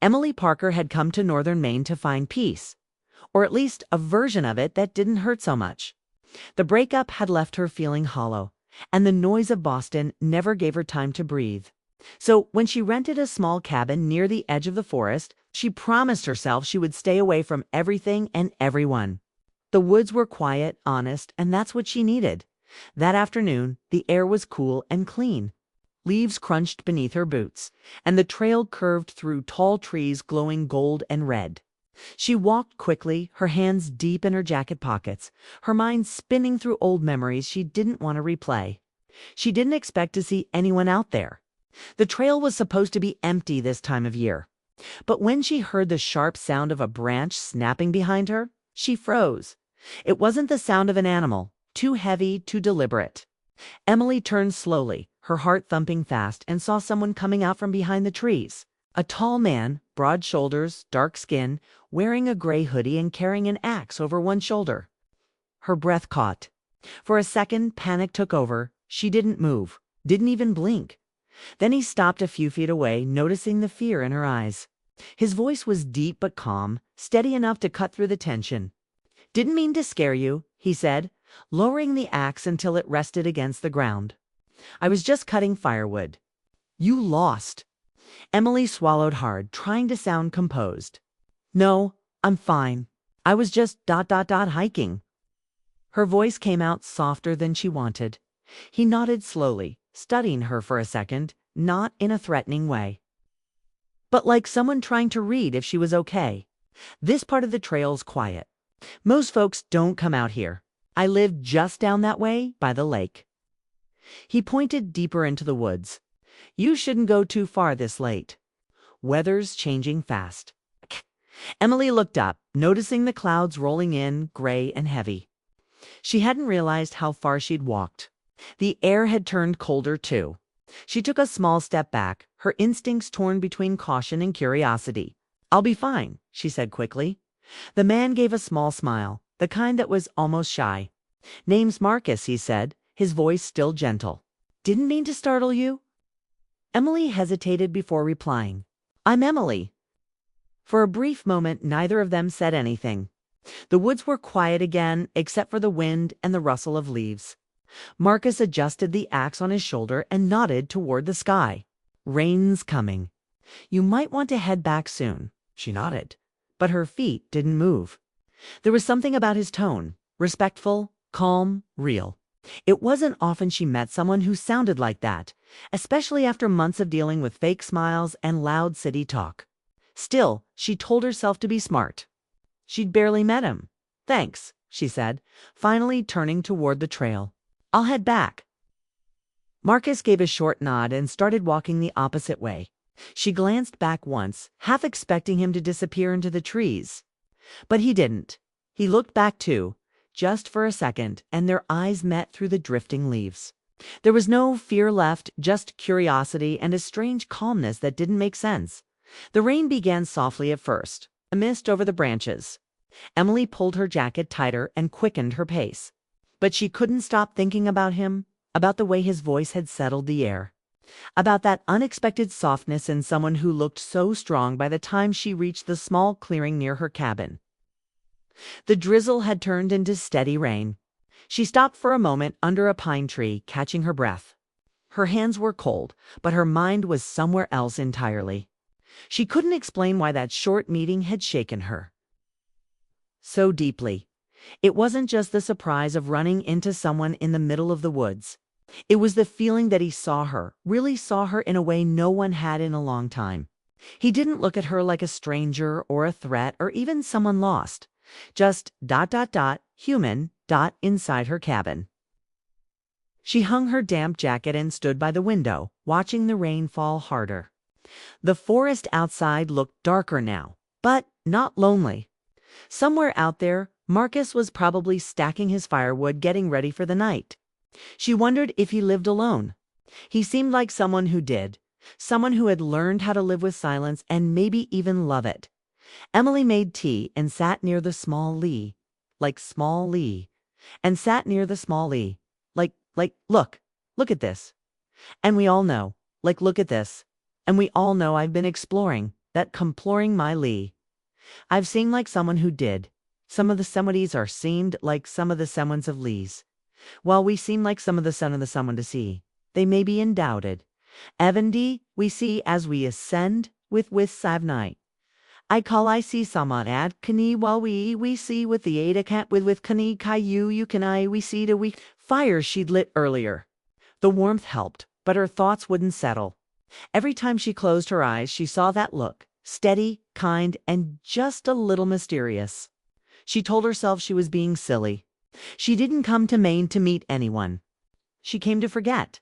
Emily Parker had come to northern Maine to find peace, or at least a version of it that didn't hurt so much. The breakup had left her feeling hollow, and the noise of Boston never gave her time to breathe. So when she rented a small cabin near the edge of the forest, she promised herself she would stay away from everything and everyone. The woods were quiet, honest, and that's what she needed. That afternoon, the air was cool and clean. Leaves crunched beneath her boots, and the trail curved through tall trees glowing gold and red. She walked quickly, her hands deep in her jacket pockets, her mind spinning through old memories she didn't want to replay. She didn't expect to see anyone out there. The trail was supposed to be empty this time of year. But when she heard the sharp sound of a branch snapping behind her, she froze. It wasn't the sound of an animal, too heavy, too deliberate. Emily turned slowly, her heart thumping fast, and saw someone coming out from behind the trees. A tall man, broad shoulders, dark skin, wearing a gray hoodie and carrying an axe over one shoulder. Her breath caught. For a second, panic took over. She didn't move, didn't even blink. Then he stopped a few feet away, noticing the fear in her eyes. His voice was deep but calm, steady enough to cut through the tension. "Didn't mean to scare you," he said, lowering the axe until it rested against the ground. "I was just cutting firewood." "You lost." Emily swallowed hard, trying to sound composed. "No, I'm fine. I was just hiking." Her voice came out softer than she wanted. He nodded slowly, studying her for a second, not in a threatening way, but like someone trying to read if she was okay. "This part of the trail's quiet. Most folks don't come out here. I live just down that way by the lake." He pointed deeper into the woods. "You shouldn't go too far this late. Weather's changing fast." Emily looked up, noticing the clouds rolling in, gray and heavy. She hadn't realized how far she'd walked. The air had turned colder, too. She took a small step back, her instincts torn between caution and curiosity. "I'll be fine," she said quickly. The man gave a small smile, the kind that was almost shy. "Name's Marcus," he said, his voice still gentle. "Didn't mean to startle you." Emily hesitated before replying. "I'm Emily." For a brief moment, neither of them said anything. The woods were quiet again, except for the wind and the rustle of leaves. Marcus adjusted the axe on his shoulder and nodded toward the sky. "Rain's coming. You might want to head back soon." She nodded, but her feet didn't move. There was something about his tone, respectful, calm, real. It wasn't often she met someone who sounded like that, especially after months of dealing with fake smiles and loud city talk. Still, she told herself to be smart. She'd barely met him. "Thanks," she said, finally turning toward the trail. "I'll head back." Marcus gave a short nod and started walking the opposite way. She glanced back once, half expecting him to disappear into the trees. But he didn't. He looked back too, just for a second, and their eyes met through the drifting leaves. There was no fear left, just curiosity and a strange calmness that didn't make sense. The rain began softly at first, a mist over the branches. Emily pulled her jacket tighter and quickened her pace. But she couldn't stop thinking about him, about the way his voice had settled the air, about that unexpected softness in someone who looked so strong by the time she reached the small clearing near her cabin. The drizzle had turned into steady rain. She stopped for a moment under a pine tree, catching her breath. Her hands were cold, but her mind was somewhere else entirely. She couldn't explain why that short meeting had shaken her so deeply. It wasn't just the surprise of running into someone in the middle of the woods. It was the feeling that he saw her, really saw her in a way no one had in a long time. He didn't look at her like a stranger or a threat or even someone lost. Just ... human ... inside her cabin. She hung her damp jacket and stood by the window, watching the rain fall harder. The forest outside looked darker now, but not lonely. Somewhere out there, Marcus was probably stacking his firewood, getting ready for the night. She wondered if he lived alone. He seemed like someone who did, someone who had learned how to live with silence and maybe even love it. Emily made tea and sat near the small Lee, and sat near the small Lee, look at this. And we all know, look at this. And we all know I've been exploring, that comploring my lee. I've seemed like someone who did. Some of the somebodies are seemed like some of the someones of lees. While we seem like some of the son of the someone to see, they may be undoubted. Evandy, we see as we ascend with sive night. I call I see someone ad kani while we see with the aid cat with kani kai you can I we see to we fire she'd lit earlier. The warmth helped, but her thoughts wouldn't settle. Every time she closed her eyes, she saw that look, steady, kind, and just a little mysterious. She told herself she was being silly. She didn't come to Maine to meet anyone. She came to forget.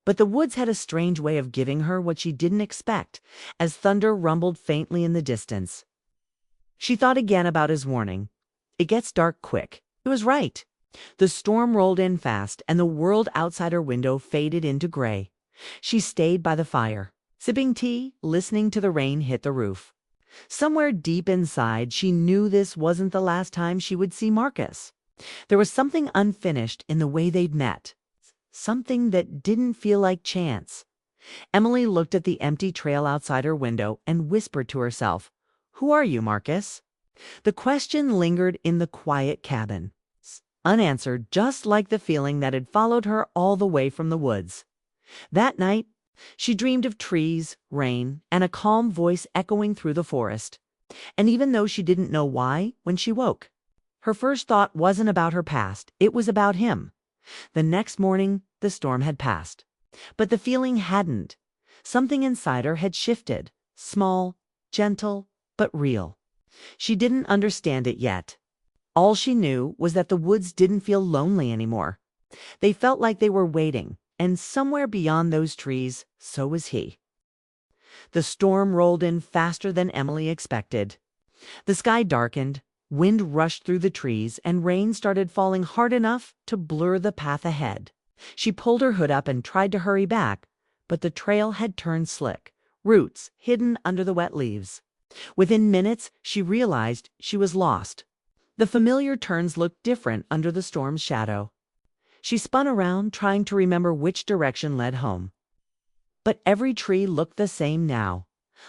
But the woods had a strange way of giving her what she didn't expect, as thunder rumbled faintly in the distance. She thought again about his warning. It gets dark quick. It was right. The storm rolled in fast, and the world outside her window faded into gray. She stayed by the fire, sipping tea, listening to the rain hit the roof. Somewhere deep inside, she knew this wasn't the last time she would see Marcus. There was something unfinished in the way they'd met. Something that didn't feel like chance. Emily looked at the empty trail outside her window and whispered to herself, "Who are you, Marcus?" The question lingered in the quiet cabin, unanswered, just like the feeling that had followed her all the way from the woods. That night, she dreamed of trees, rain, and a calm voice echoing through the forest. And even though she didn't know why, when she woke, her first thought wasn't about her past, it was about him. The next morning, the storm had passed. But the feeling hadn't. Something inside her had shifted, small, gentle, but real. She didn't understand it yet. All she knew was that the woods didn't feel lonely anymore. They felt like they were waiting, and somewhere beyond those trees, so was he. The storm rolled in faster than Emily expected. The sky darkened. Wind rushed through the trees, and rain started falling hard enough to blur the path ahead. She pulled her hood up and tried to hurry back, but the trail had turned slick, roots hidden under the wet leaves. Within minutes, she realized she was lost. The familiar turns looked different under the storm's shadow. She spun around, trying to remember which direction led home. But every tree looked the same now.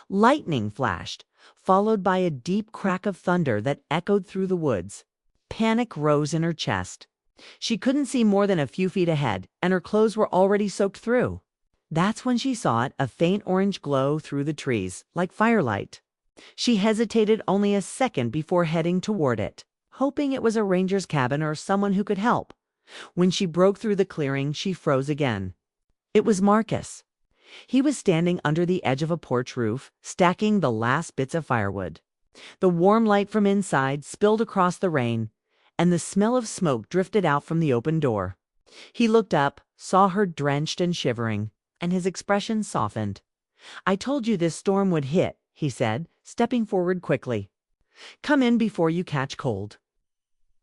Lightning flashed, followed by a deep crack of thunder that echoed through the woods. Panic rose in her chest. She couldn't see more than a few feet ahead, and her clothes were already soaked through. That's when she saw it, a faint orange glow through the trees, like firelight. She hesitated only a second before heading toward it, hoping it was a ranger's cabin or someone who could help. When she broke through the clearing, she froze again. It was Marcus. He was standing under the edge of a porch roof, stacking the last bits of firewood. The warm light from inside spilled across the rain, and the smell of smoke drifted out from the open door. He looked up, saw her drenched and shivering, and his expression softened. "I told you this storm would hit," he said, stepping forward quickly. "Come in before you catch cold."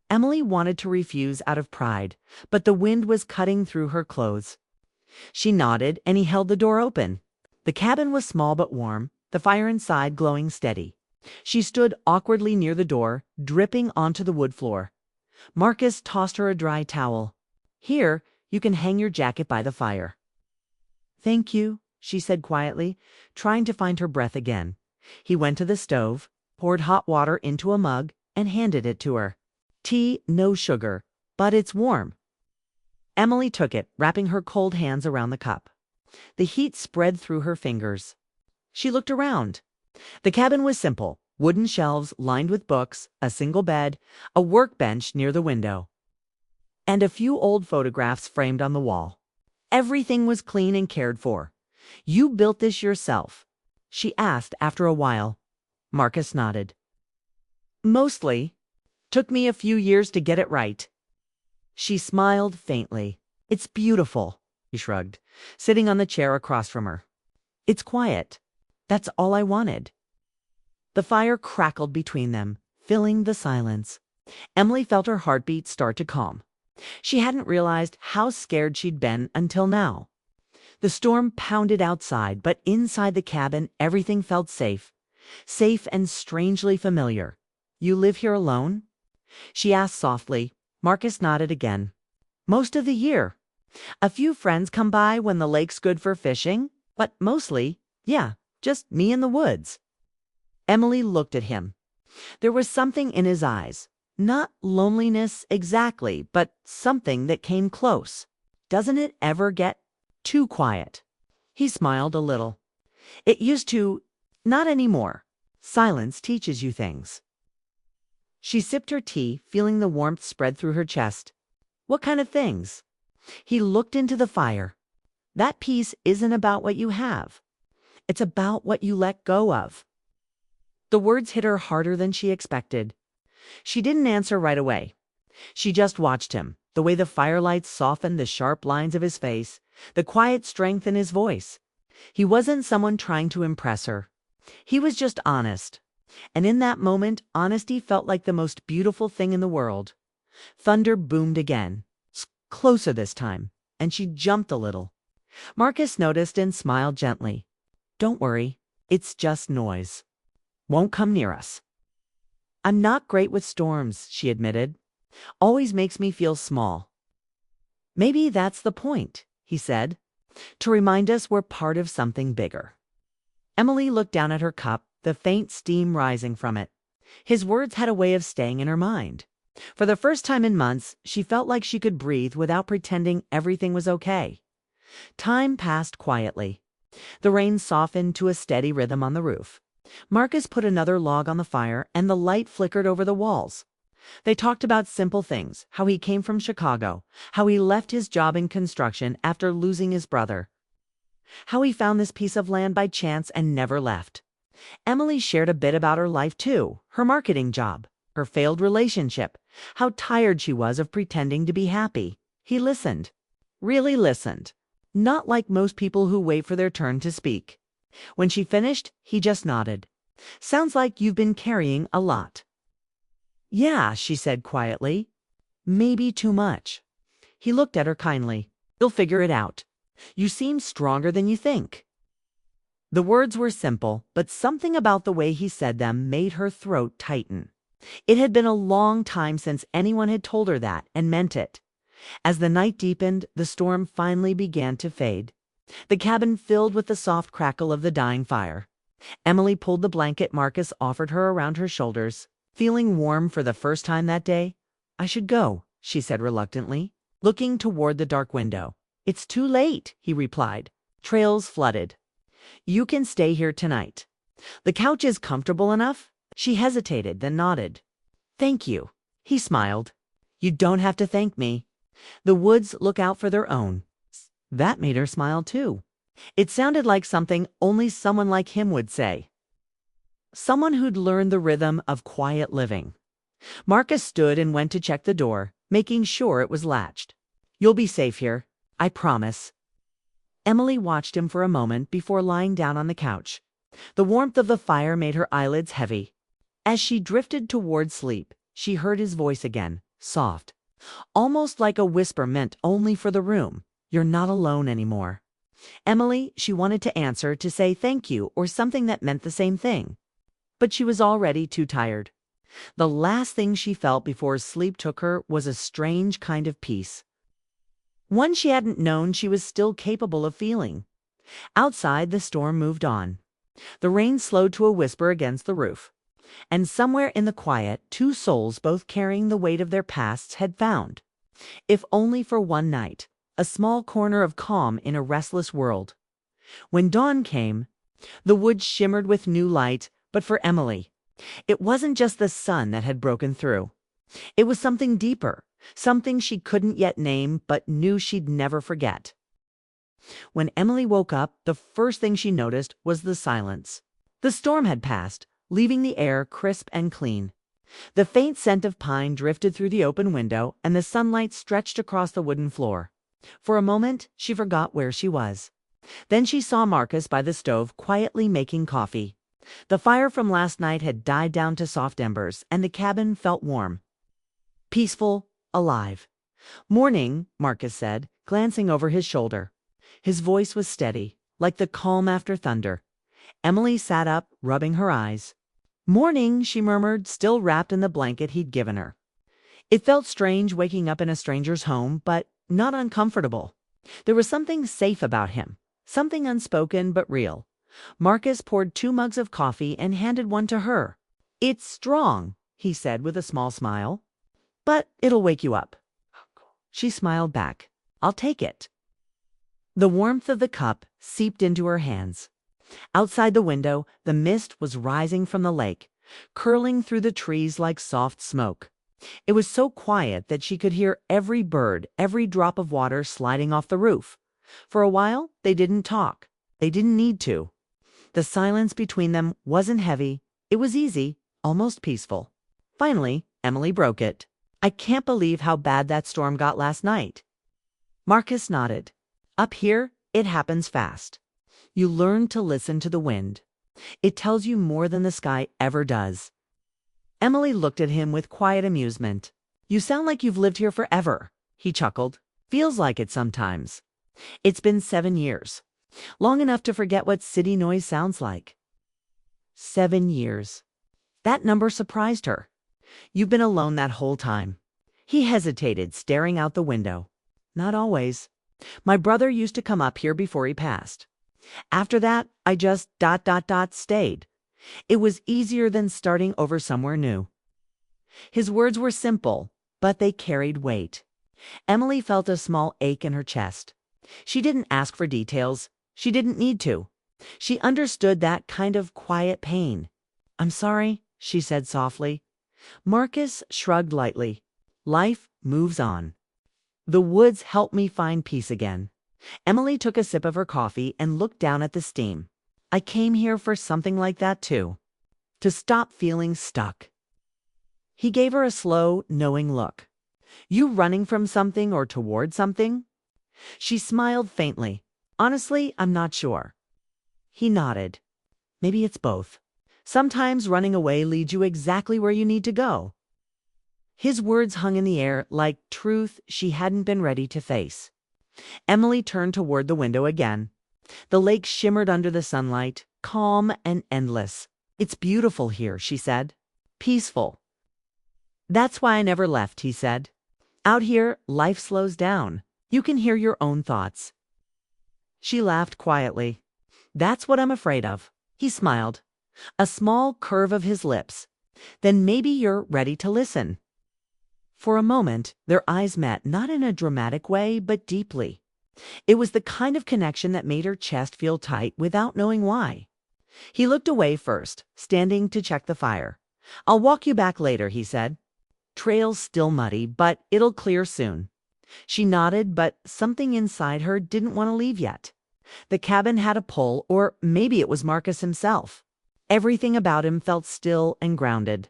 Emily wanted to refuse out of pride, but the wind was cutting through her clothes. She nodded, and he held the door open. The cabin was small but warm, the fire inside glowing steady. She stood awkwardly near the door, dripping onto the wood floor. Marcus tossed her a dry towel. "Here, you can hang your jacket by the fire." "Thank you," she said quietly, trying to find her breath again. He went to the stove, poured hot water into a mug, and handed it to her. "Tea, no sugar, but it's warm." Emily took it, wrapping her cold hands around the cup. The heat spread through her fingers. She looked around. The cabin was simple: wooden shelves lined with books, a single bed, a workbench near the window, and a few old photographs framed on the wall. Everything was clean and cared for. "You built this yourself?" she asked after a while. Marcus nodded. "Mostly. Took me a few years to get it right." She smiled faintly. "It's beautiful," he shrugged, sitting on the chair across from her. "It's quiet. That's all I wanted." The fire crackled between them, filling the silence. Emily felt her heartbeat start to calm. She hadn't realized how scared she'd been until now. The storm pounded outside, but inside the cabin everything felt safe. Safe and strangely familiar. "You live here alone?" she asked softly. Marcus nodded again. "Most of the year. A few friends come by when the lake's good for fishing, but mostly, yeah, just me in the woods." Emily looked at him. There was something in his eyes. Not loneliness exactly, but something that came close. Doesn't it ever get too quiet? He smiled a little. It used to. Not anymore. Silence teaches you things. She sipped her tea, feeling the warmth spread through her chest. What kind of things? He looked into the fire. That peace isn't about what you have. It's about what you let go of. The words hit her harder than she expected. She didn't answer right away. She just watched him, the way the firelight softened the sharp lines of his face, the quiet strength in his voice. He wasn't someone trying to impress her. He was just honest. And in that moment, honesty felt like the most beautiful thing in the world. Thunder boomed again, closer this time, and she jumped a little. Marcus noticed and smiled gently. Don't worry, it's just noise. Won't come near us. I'm not great with storms, she admitted. Always makes me feel small. Maybe that's the point, he said, to remind us we're part of something bigger. Emily looked down at her cup, the faint steam rising from it. His words had a way of staying in her mind. For the first time in months, she felt like she could breathe without pretending everything was okay. Time passed quietly. The rain softened to a steady rhythm on the roof. Marcus put another log on the fire, and the light flickered over the walls. They talked about simple things, how he came from Chicago, how he left his job in construction after losing his brother, how he found this piece of land by chance and never left. Emily shared a bit about her life too, her marketing job, her failed relationship, how tired she was of pretending to be happy. He listened, really listened, not like most people who wait for their turn to speak. When she finished, he just nodded. Sounds like you've been carrying a lot. Yeah, she said quietly. Maybe too much. He looked at her kindly. You'll figure it out. You seem stronger than you think. The words were simple, but something about the way he said them made her throat tighten. It had been a long time since anyone had told her that and meant it. As the night deepened, the storm finally began to fade. The cabin filled with the soft crackle of the dying fire. Emily pulled the blanket Marcus offered her around her shoulders. Feeling warm for the first time that day, I should go, she said reluctantly, looking toward the dark window. It's too late, he replied. Trails flooded. You can stay here tonight. The couch is comfortable enough? She hesitated, then nodded. Thank you. He smiled. You don't have to thank me. The woods look out for their own. That made her smile too. It sounded like something only someone like him would say. Someone who'd learned the rhythm of quiet living. Marcus stood and went to check the door, making sure it was latched. You'll be safe here, I promise. Emily watched him for a moment before lying down on the couch. The warmth of the fire made her eyelids heavy. As she drifted toward sleep, she heard his voice again, soft, almost like a whisper meant only for the room. You're not alone anymore. Emily, she wanted to answer, to say thank you or something that meant the same thing. But she was already too tired. The last thing she felt before sleep took her was a strange kind of peace. One she hadn't known she was still capable of feeling. Outside, the storm moved on. The rain slowed to a whisper against the roof. And somewhere in the quiet, two souls both carrying the weight of their pasts had found, if only for one night, a small corner of calm in a restless world. When dawn came, the woods shimmered with new light, but for Emily, it wasn't just the sun that had broken through. It was something deeper, something she couldn't yet name but knew she'd never forget. When Emily woke up, the first thing she noticed was the silence. The storm had passed, leaving the air crisp and clean. The faint scent of pine drifted through the open window, and the sunlight stretched across the wooden floor. For a moment, she forgot where she was. Then she saw Marcus by the stove quietly making coffee. The fire from last night had died down to soft embers, and the cabin felt warm. Peaceful, alive. Morning, Marcus said, glancing over his shoulder. His voice was steady, like the calm after thunder. Emily sat up, rubbing her eyes. Morning, she murmured, still wrapped in the blanket he'd given her. It felt strange waking up in a stranger's home, but not uncomfortable. There was something safe about him, something unspoken but real. Marcus poured 2 mugs of coffee and handed one to her. "It's strong," he said with a small smile, "but it'll wake you up." She smiled back. "I'll take it." The warmth of the cup seeped into her hands. Outside the window, the mist was rising from the lake, curling through the trees like soft smoke. It was so quiet that she could hear every bird, every drop of water sliding off the roof. For a while, they didn't talk. They didn't need to. The silence between them wasn't heavy. It was easy, almost peaceful. Finally, Emily broke it. "I can't believe how bad that storm got last night." Marcus nodded. "Up here, it happens fast. You learn to listen to the wind. It tells you more than the sky ever does." Emily looked at him with quiet amusement. "You sound like you've lived here forever," he chuckled. "Feels like it sometimes. It's been 7 years. Long enough to forget what city noise sounds like." 7 years. That number surprised her. "You've been alone that whole time." He hesitated, staring out the window. "Not always. My brother used to come up here before he passed. After that, I just stayed. It was easier than starting over somewhere new." His words were simple, but they carried weight. Emily felt a small ache in her chest. She didn't ask for details. She didn't need to. She understood that kind of quiet pain. "I'm sorry," she said softly. Marcus shrugged lightly. "Life moves on. The woods helped me find peace again." Emily took a sip of her coffee and looked down at the steam. "I came here for something like that too. To stop feeling stuck." He gave her a slow, knowing look. "You running from something or toward something?" She smiled faintly. "Honestly, I'm not sure." He nodded. "Maybe it's both. Sometimes running away leads you exactly where you need to go." His words hung in the air like truth she hadn't been ready to face. Emily turned toward the window again. The lake shimmered under the sunlight, calm and endless. "It's beautiful here," she said. "Peaceful." "That's why I never left," he said. "Out here, life slows down. You can hear your own thoughts." She laughed quietly. "That's what I'm afraid of." He smiled. A small curve of his lips. "Then maybe you're ready to listen." For a moment, their eyes met, not in a dramatic way, but deeply. It was the kind of connection that made her chest feel tight without knowing why. He looked away first, standing to check the fire. "I'll walk you back later," he said. "Trail's still muddy, but it'll clear soon." She nodded, but something inside her didn't want to leave yet. The cabin had a pull, or maybe it was Marcus himself. Everything about him felt still and grounded.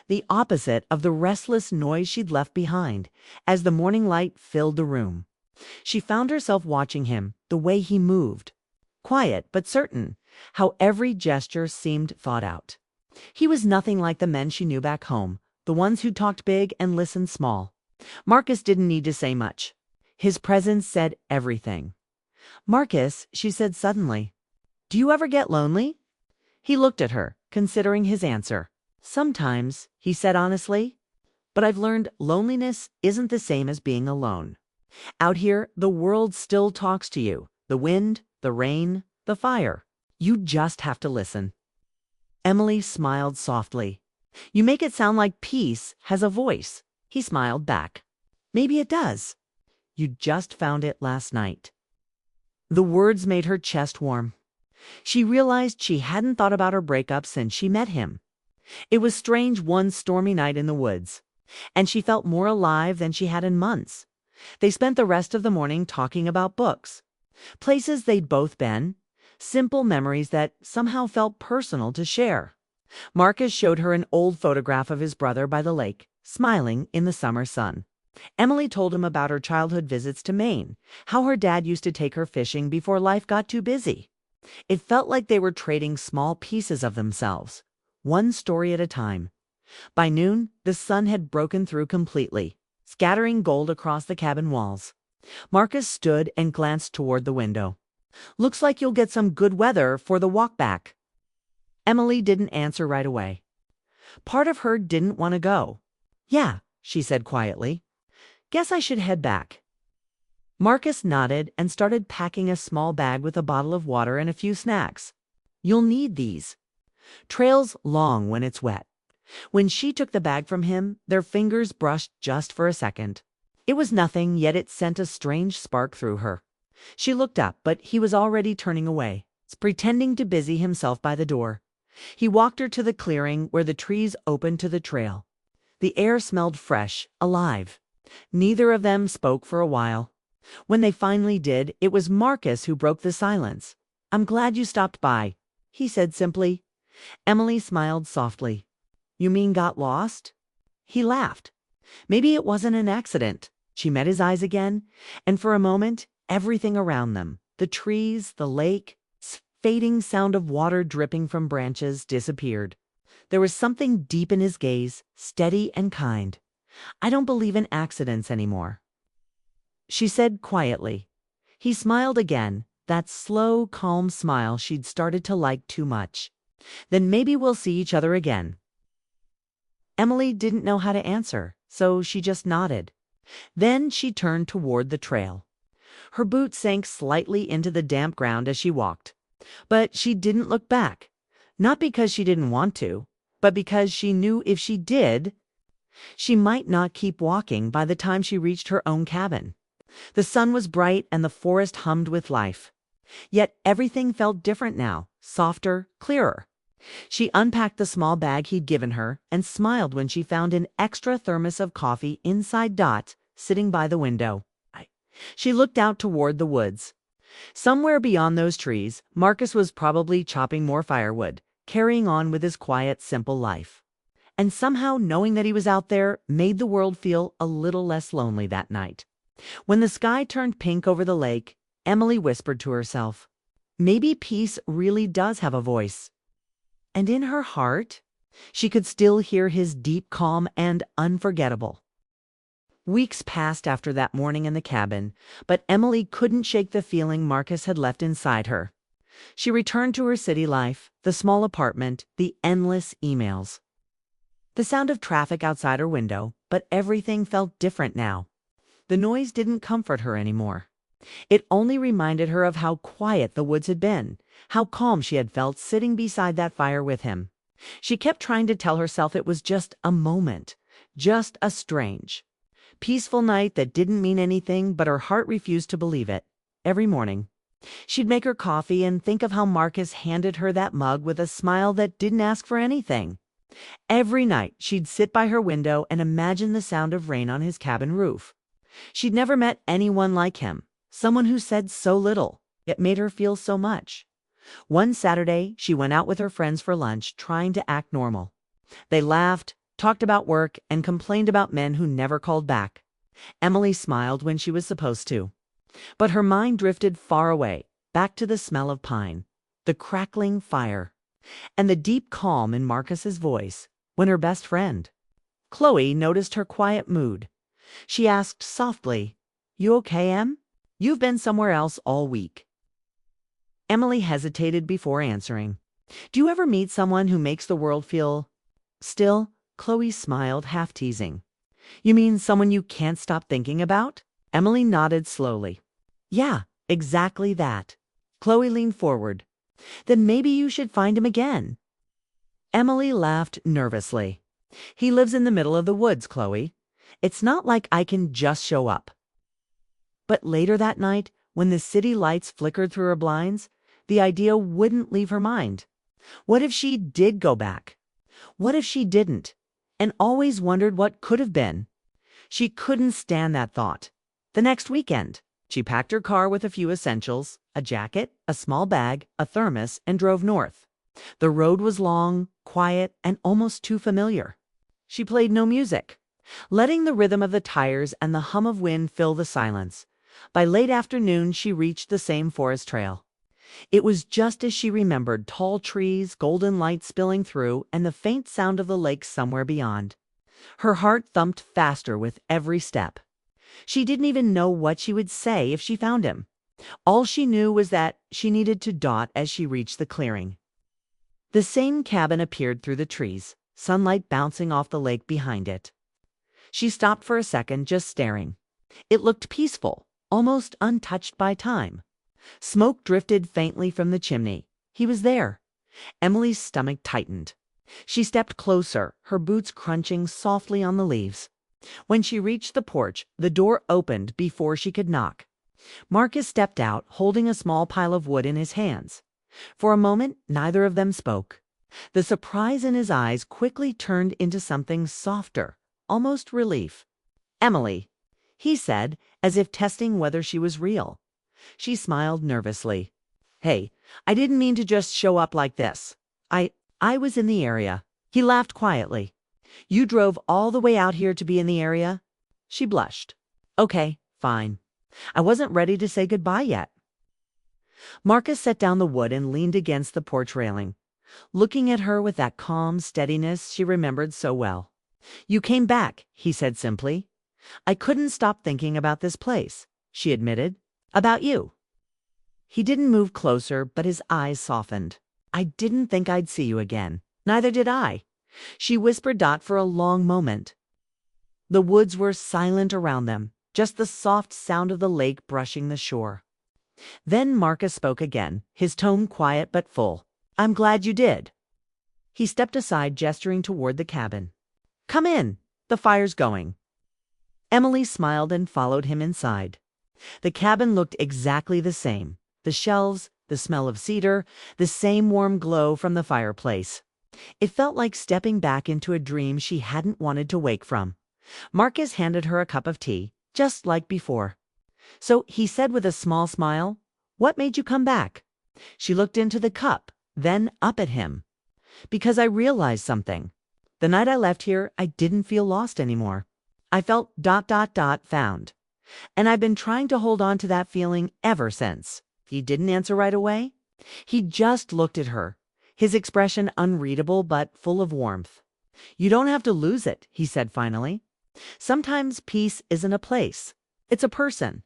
The opposite of the restless noise she'd left behind, as the morning light filled the room. She found herself watching him, the way he moved. Quiet but certain, how every gesture seemed thought out. He was nothing like the men she knew back home, the ones who talked big and listened small. Marcus didn't need to say much. His presence said everything. "Marcus," she said suddenly, "do you ever get lonely?" He looked at her, considering his answer. "Sometimes," he said honestly, "but I've learned loneliness isn't the same as being alone. Out here, the world still talks to you. The wind, the rain, the fire. You just have to listen." Emily smiled softly. "You make it sound like peace has a voice." He smiled back. "Maybe it does. You just found it last night." The words made her chest warm. She realized she hadn't thought about her breakup since she met him. It was strange one stormy night in the woods, and she felt more alive than she had in months. They spent the rest of the morning talking about books, places they'd both been, simple memories that somehow felt personal to share. Marcus showed her an old photograph of his brother by the lake, smiling in the summer sun. Emily told him about her childhood visits to Maine, how her dad used to take her fishing before life got too busy. It felt like they were trading small pieces of themselves, one story at a time. By noon, the sun had broken through completely, scattering gold across the cabin walls. Marcus stood and glanced toward the window. "Looks like you'll get some good weather for the walk back." Emily didn't answer right away. Part of her didn't want to go. "Yeah," she said quietly. "Guess I should head back." Marcus nodded and started packing a small bag with a bottle of water and a few snacks. You'll need these. Trails long when it's wet. When she took the bag from him, their fingers brushed just for a second. It was nothing, yet it sent a strange spark through her. She looked up, but he was already turning away, pretending to busy himself by the door. He walked her to the clearing where the trees opened to the trail. The air smelled fresh, alive. Neither of them spoke for a while. When they finally did, it was Marcus who broke the silence. "I'm glad you stopped by," he said simply. Emily smiled softly. "You mean got lost?" He laughed. Maybe it wasn't an accident. She met his eyes again, and for a moment, everything around them, the trees, the lake, fading sound of water dripping from branches, disappeared. There was something deep in his gaze, steady and kind. "I don't believe in accidents anymore," she said quietly. He smiled again, that slow, calm smile she'd started to like too much. "Then maybe we'll see each other again." Emily didn't know how to answer, so she just nodded. Then she turned toward the trail. Her boots sank slightly into the damp ground as she walked. But she didn't look back. Not because she didn't want to, but because she knew if she did, she might not keep walking by the time she reached her own cabin. The sun was bright and the forest hummed with life. Yet everything felt different now, softer, clearer. She unpacked the small bag he'd given her and smiled when she found an extra thermos of coffee inside Dot, sitting by the window. She looked out toward the woods. Somewhere beyond those trees, Marcus was probably chopping more firewood, carrying on with his quiet, simple life. And somehow knowing that he was out there made the world feel a little less lonely that night. When the sky turned pink over the lake, Emily whispered to herself, "Maybe peace really does have a voice." And in her heart, she could still hear his deep calm and unforgettable. Weeks passed after that morning in the cabin, but Emily couldn't shake the feeling Marcus had left inside her. She returned to her city life, the small apartment, the endless emails. The sound of traffic outside her window, but everything felt different now. The noise didn't comfort her anymore. It only reminded her of how quiet the woods had been, how calm she had felt sitting beside that fire with him. She kept trying to tell herself it was just a moment, just a strange, peaceful night that didn't mean anything, but her heart refused to believe it. Every morning, she'd make her coffee and think of how Marcus handed her that mug with a smile that didn't ask for anything. Every night, she'd sit by her window and imagine the sound of rain on his cabin roof. She'd never met anyone like him, someone who said so little, yet made her feel so much. One Saturday, she went out with her friends for lunch, trying to act normal. They laughed, talked about work, and complained about men who never called back. Emily smiled when she was supposed to. But her mind drifted far away, back to the smell of pine, the crackling fire, and the deep calm in Marcus's voice when her best friend, Chloe, noticed her quiet mood. She asked softly, "You okay, Em? You've been somewhere else all week." Emily hesitated before answering. "Do you ever meet someone who makes the world feel still?" Chloe smiled, half teasing. "You mean someone you can't stop thinking about?" Emily nodded slowly. "Yeah, exactly that." Chloe leaned forward. "Then maybe you should find him again." Emily laughed nervously. "He lives in the middle of the woods, Chloe. It's not like I can just show up." But later that night, when the city lights flickered through her blinds, the idea wouldn't leave her mind. What if she did go back? What if she didn't? And always wondered what could have been. She couldn't stand that thought. The next weekend, she packed her car with a few essentials, a jacket, a small bag, a thermos, and drove north. The road was long, quiet, and almost too familiar. She played no music, letting the rhythm of the tires and the hum of wind fill the silence. By late afternoon, she reached the same forest trail. It was just as she remembered, tall trees, golden light spilling through, and the faint sound of the lake somewhere beyond. Her heart thumped faster with every step. She didn't even know what she would say if she found him. All she knew was that she needed to Dot as she reached the clearing. The same cabin appeared through the trees, sunlight bouncing off the lake behind it. She stopped for a second, just staring. It looked peaceful, almost untouched by time. Smoke drifted faintly from the chimney. He was there, Emily's stomach tightened. She stepped closer, her boots crunching softly on the leaves. When she reached the porch, the door opened before she could knock. Marcus stepped out, holding a small pile of wood in his hands. For a moment, neither of them spoke. The surprise in his eyes quickly turned into something softer, almost relief. "Emily," he said, as if testing whether she was real. She smiled nervously. "Hey, I didn't mean to just show up like this. I was in the area." He laughed quietly. "You drove all the way out here to be in the area?" She blushed. "Okay, fine. I wasn't ready to say goodbye yet." Marcus set down the wood and leaned against the porch railing, looking at her with that calm steadiness she remembered so well. "You came back," he said simply. "I couldn't stop thinking about this place," she admitted. "About you." He didn't move closer, but his eyes softened. "I didn't think I'd see you again." "Neither did I," she whispered for a long moment. The woods were silent around them, just the soft sound of the lake brushing the shore. Then Marcus spoke again, his tone quiet but full. "I'm glad you did." He stepped aside, gesturing toward the cabin. "Come in. The fire's going." Emily smiled and followed him inside. The cabin looked exactly the same. The shelves, the smell of cedar, the same warm glow from the fireplace. It felt like stepping back into a dream she hadn't wanted to wake from. Marcus handed her a cup of tea, just like before. "So," he said with a small smile, "what made you come back?" She looked into the cup, then up at him. "Because I realized something. The night I left here, I didn't feel lost anymore. I felt ... found. And I've been trying to hold on to that feeling ever since." He didn't answer right away. He just looked at her, his expression unreadable but full of warmth. "You don't have to lose it," he said finally. "Sometimes peace isn't a place. It's a person."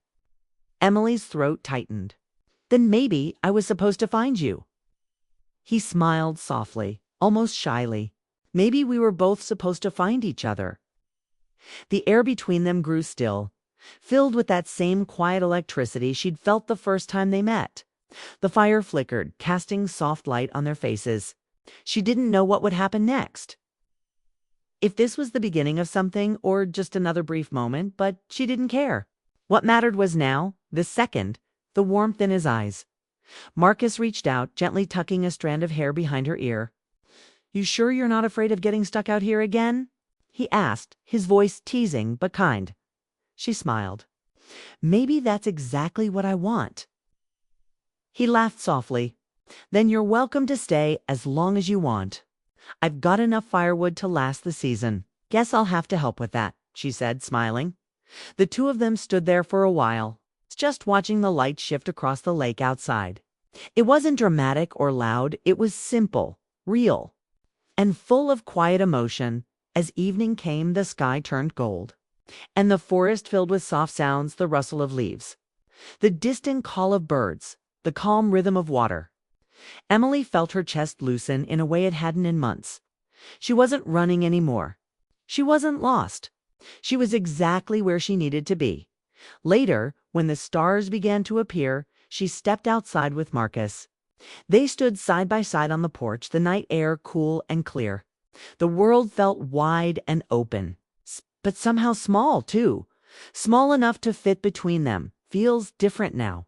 Emily's throat tightened. "Then maybe I was supposed to find you." He smiled softly, almost shyly. "Maybe we were both supposed to find each other." The air between them grew still, filled with that same quiet electricity she'd felt the first time they met. The fire flickered, casting soft light on their faces. She didn't know what would happen next. If this was the beginning of something or just another brief moment, but she didn't care. What mattered was now, this second, the warmth in his eyes. Marcus reached out, gently tucking a strand of hair behind her ear. "You sure you're not afraid of getting stuck out here again?" he asked, his voice teasing but kind. She smiled. "Maybe that's exactly what I want." He laughed softly. "Then you're welcome to stay as long as you want. I've got enough firewood to last the season. Guess I'll have to help with that," she said, smiling. The two of them stood there for a while, just watching the light shift across the lake outside. It wasn't dramatic or loud, it was simple, real, and full of quiet emotion. As evening came, the sky turned gold, and the forest filled with soft sounds, the rustle of leaves, the distant call of birds, the calm rhythm of water. Emily felt her chest loosen in a way it hadn't in months. She wasn't running anymore. She wasn't lost. She was exactly where she needed to be. Later, when the stars began to appear, she stepped outside with Marcus. They stood side by side on the porch, the night air cool and clear. The world felt wide and open, but somehow small, too. Small enough to fit between them. "Feels different now,"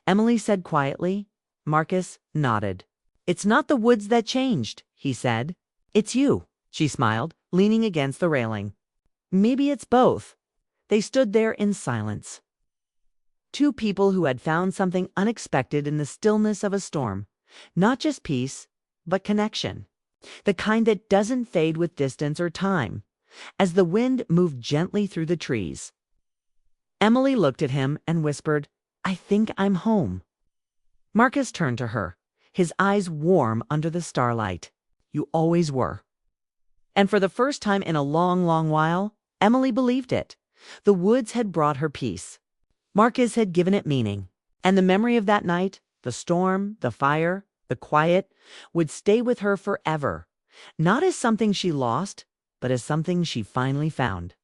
Emily said quietly. Marcus nodded. "It's not the woods that changed," he said. "It's you," she smiled, leaning against the railing. "Maybe it's both." They stood there in silence. Two people who had found something unexpected in the stillness of a storm. Not just peace, but connection. The kind that doesn't fade with distance or time. As the wind moved gently through the trees, Emily looked at him and whispered, "I think I'm home." Marcus turned to her, his eyes warm under the starlight. "You always were." And for the first time in a long, long while, Emily believed it. The woods had brought her peace. Marcus had given it meaning. And the memory of that night, the storm, the fire, the quiet, would stay with her forever. Not as something she lost, but as something she finally found.